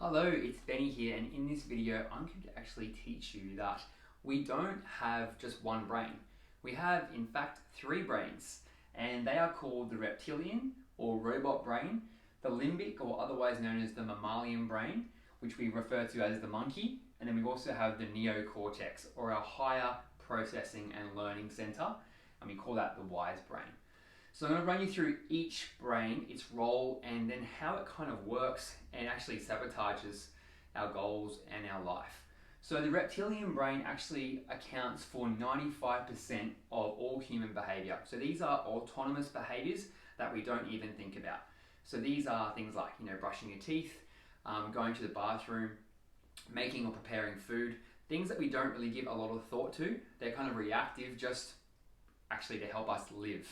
Hello, it's Benny here, and in this video I'm going to actually teach you that we don't have just one brain. We have in fact three brains, and they are called the reptilian or robot brain, the limbic or otherwise known as the mammalian brain, which we refer to as the monkey, and then we also have the neocortex or our higher processing and learning center, and we call that the wise brain. So I'm going to run you through each brain, its role, and then how it kind of works and actually sabotages our goals and our life. So the reptilian brain actually accounts for 95% of all human behavior. So these are autonomous behaviors that we don't even think about. So these are things like, brushing your teeth, going to the bathroom, making or preparing food, things that we don't really give a lot of thought to. They're kind of reactive, just actually to help us live.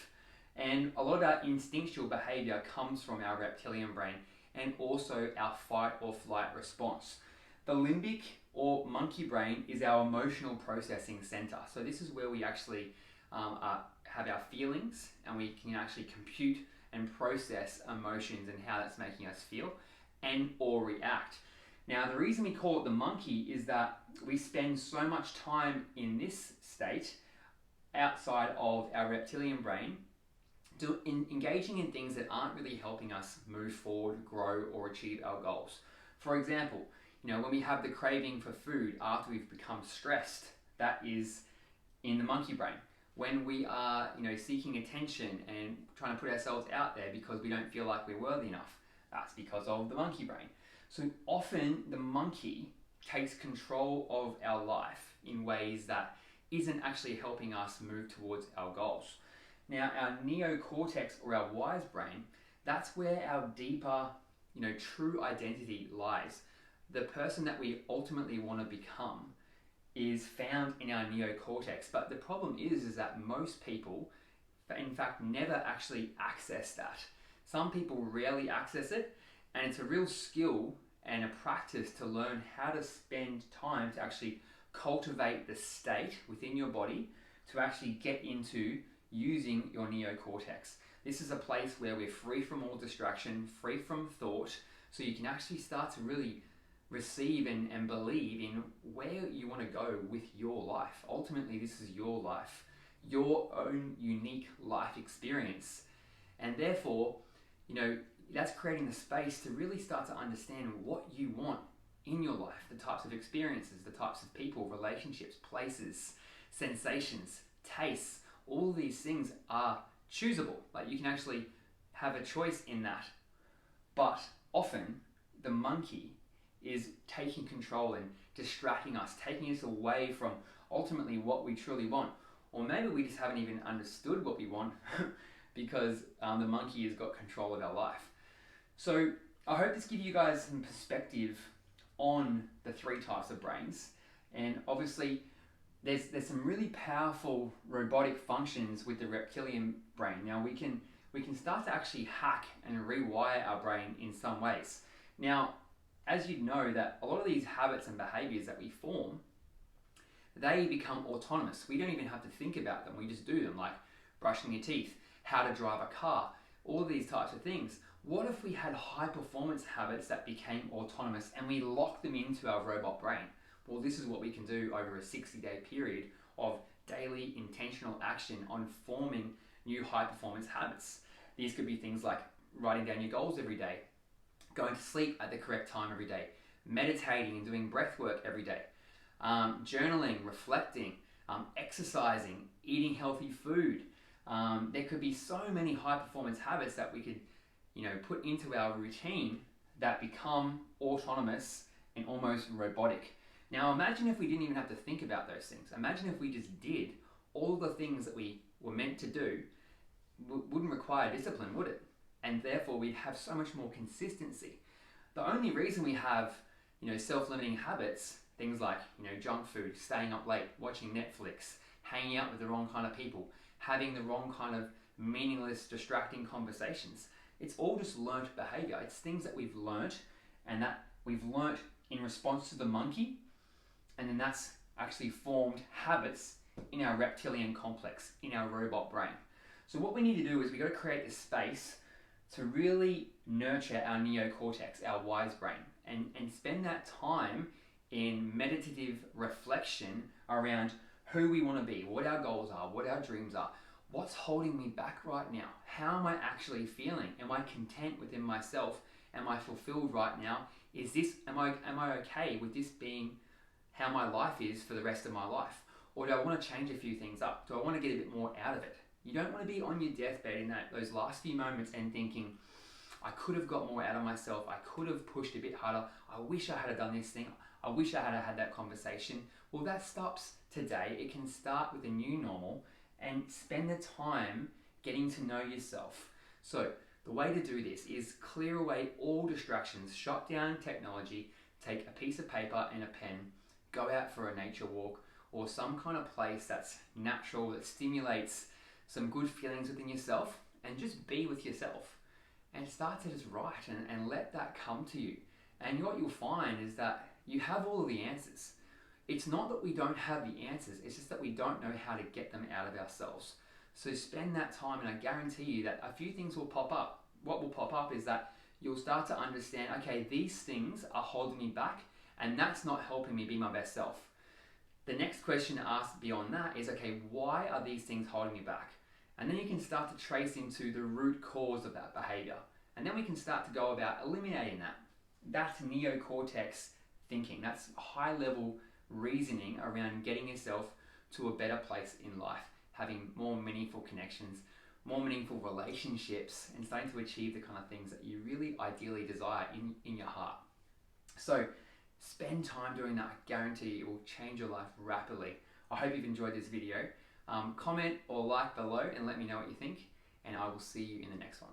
And a lot of our instinctual behavior comes from our reptilian brain and also our fight or flight response. The limbic or monkey brain is our emotional processing center. So this is where we actually have our feelings, and we can actually compute and process emotions and how that's making us feel and or react. Now, the reason we call it the monkey is that we spend so much time in this state outside of our reptilian brain engaging in things that aren't really helping us move forward, grow, or achieve our goals. For example, when we have the craving for food after we've become stressed, that is in the monkey brain. When we are, seeking attention and trying to put ourselves out there because we don't feel like we're worthy enough, that's because of the monkey brain. So often the monkey takes control of our life in ways that isn't actually helping us move towards our goals. Now, our neocortex or our wise brain, that's where our deeper, true identity lies. The person that we ultimately want to become is found in our neocortex. But the problem is that most people, in fact, never actually access that. Some people rarely access it, and it's a real skill and a practice to learn how to spend time to actually cultivate the state within your body to actually get into using your neocortex. This is a place where we're free from all distraction, free from thought, so you can actually start to really receive and believe in where you want to go with your life. Ultimately, this is your life, your own unique life experience. And therefore, that's creating the space to really start to understand what you want in your life, the types of experiences, the types of people, relationships, places, sensations, tastes. All these things are choosable. Like, you can actually have a choice in that. But often the monkey is taking control and distracting us, taking us away from ultimately what we truly want. Or maybe we just haven't even understood what we want because the monkey has got control of our life. So I hope this gives you guys some perspective on the three types of brains. And obviously, there's some really powerful robotic functions with the reptilian brain. Now we can start to actually hack and rewire our brain in some ways. Now, as you know, that a lot of these habits and behaviors that we form, they become autonomous. We don't even have to think about them. We just do them, like brushing your teeth, how to drive a car, all of these types of things. What if we had high performance habits that became autonomous and we locked them into our robot brain? Well, this is what we can do over a 60-day period of daily intentional action on forming new high-performance habits. These could be things like writing down your goals every day, going to sleep at the correct time every day, meditating and doing breath work every day, journaling, reflecting, exercising, eating healthy food. There could be so many high-performance habits that we could, put into our routine that become autonomous and almost robotic. Now imagine if we didn't even have to think about those things. Imagine if we just did all the things that we were meant to do. Wouldn't require discipline, would it? And therefore we'd have so much more consistency. The only reason we have, self-limiting habits, things like, junk food, staying up late, watching Netflix, hanging out with the wrong kind of people, having the wrong kind of meaningless, distracting conversations. It's all just learnt behavior. It's things that we've learnt, and that we've learnt in response to the monkey. And then that's actually formed habits in our reptilian complex, in our robot brain. So what we need to do is we've got to create this space to really nurture our neocortex, our wise brain. and spend that time in meditative reflection around who we want to be, what our goals are, what our dreams are, what's holding me back right now, how am I actually feeling, am I content within myself, am I fulfilled right now, am I okay with this being how my life is for the rest of my life, or do I want to change a few things up, do I want to get a bit more out of it? You don't want to be on your deathbed in those last few moments and thinking, I could have got more out of myself, I could have pushed a bit harder, I wish I had done this thing, I wish I had that conversation. Well, that stops today. It can start with a new normal and spend the time getting to know yourself. So the way to do this is clear away all distractions, shut down technology, take a piece of paper and a pen, go out for a nature walk or some kind of place that's natural, that stimulates some good feelings within yourself, and just be with yourself and start to just write and let that come to you. And what you'll find is that you have all of the answers. It's not that we don't have the answers, it's just that we don't know how to get them out of ourselves. So spend that time, and I guarantee you that a few things will pop up. What will pop up is that you'll start to understand, okay, these things are holding me back, and that's not helping me be my best self. The next question to ask beyond that is, okay, why are these things holding me back? And then you can start to trace into the root cause of that behavior. And then we can start to go about eliminating that. That's neocortex thinking. That's high level reasoning around getting yourself to a better place in life, having more meaningful connections, more meaningful relationships, and starting to achieve the kind of things that you really ideally desire in your heart. So spend time doing that. I guarantee it will change your life rapidly. I hope you've enjoyed this video. Comment or like below and let me know what you think, and I will see you in the next one.